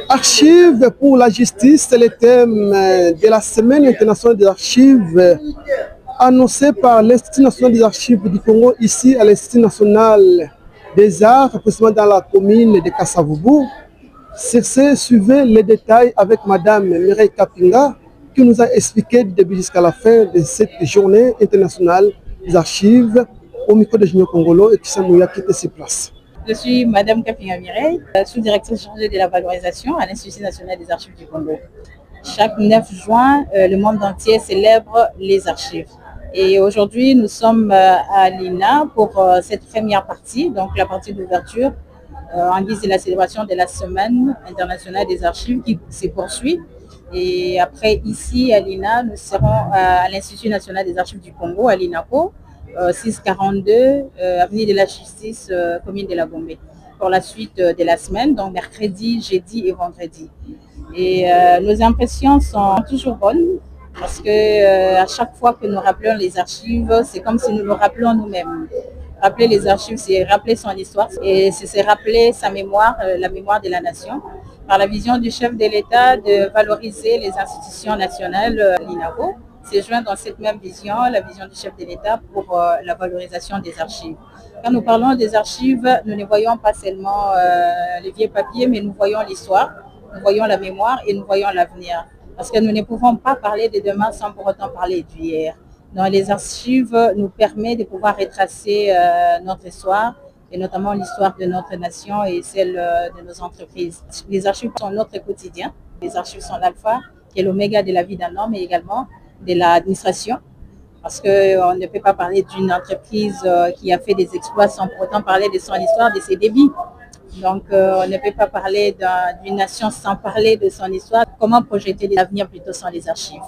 Archives pour la justice, c'est le thème de la Semaine internationale des archives annoncée par l'Institut national des archives du Congo, ici à l'Institut national des arts, précisément dans la commune de Kasavubu. Sur ce, suivez les détails avec Madame Mireille Kapinga, qui nous a expliqué du début jusqu'à la fin de cette journée internationale des archives au micro de Junior Congolo et qui s'est quitté ses places. Je suis Madame Kapinga Mireille, sous-directrice chargée de la valorisation à l'Institut national des archives du Congo. Chaque 9 juin, le monde entier célèbre les archives. Et aujourd'hui, nous sommes à l'INA pour cette première partie, donc la partie d'ouverture, en guise de la célébration de la Semaine internationale des archives qui se poursuit. Et après, ici à l'INA, nous serons à l'Institut national des archives du Congo, à l'INACO, 642, avenue de la Justice, commune de la Gombe, pour la suite de la semaine, donc mercredi, jeudi et vendredi. Et nos impressions sont toujours bonnes parce que à chaque fois que nous rappelons les archives, c'est comme si nous le rappelons nous-mêmes. Rappeler les archives, c'est rappeler son histoire et c'est rappeler sa mémoire, la mémoire de la nation, par la vision du chef de l'État de valoriser les institutions nationales, l'INACO. C'est joint dans cette même vision, la vision du chef de l'État pour la valorisation des archives. Quand nous parlons des archives, nous ne voyons pas seulement les vieux papiers, mais nous voyons l'histoire, nous voyons la mémoire et nous voyons l'avenir. Parce que nous ne pouvons pas parler de demain sans pour autant parler d'hier. Donc les archives nous permettent de pouvoir retracer notre histoire et notamment l'histoire de notre nation et celle de nos entreprises. Les archives sont notre quotidien. Les archives sont l'alpha et l'oméga de la vie d'un homme et également de l'administration, parce qu'on ne peut pas parler d'une entreprise qui a fait des exploits sans pour autant parler de son histoire, de ses débits. Donc, on ne peut pas parler d'une nation sans parler de son histoire. Comment projeter l'avenir plutôt sans les archives?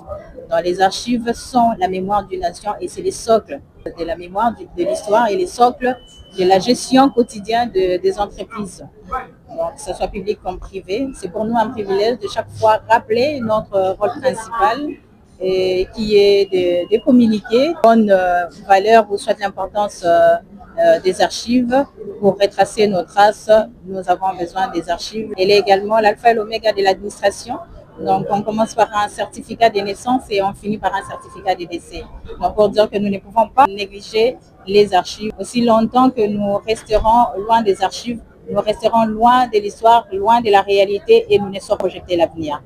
Donc, les archives sont la mémoire d'une nation et c'est les socles de la mémoire de l'histoire et les socles de la gestion quotidienne des entreprises. Donc, que ce soit public comme privé. C'est pour nous un privilège de chaque fois rappeler notre rôle principal et qui est de communiquer, bonne valeur ou soit l'importance des archives pour retracer nos traces. Nous avons besoin des archives. Elle est également l'alpha et l'oméga de l'administration. Donc, on commence par un certificat de naissance et on finit par un certificat de décès. Donc, pour dire que nous ne pouvons pas négliger les archives. Aussi longtemps que nous resterons loin des archives, nous resterons loin de l'histoire, loin de la réalité et nous ne saurons projeter l'avenir.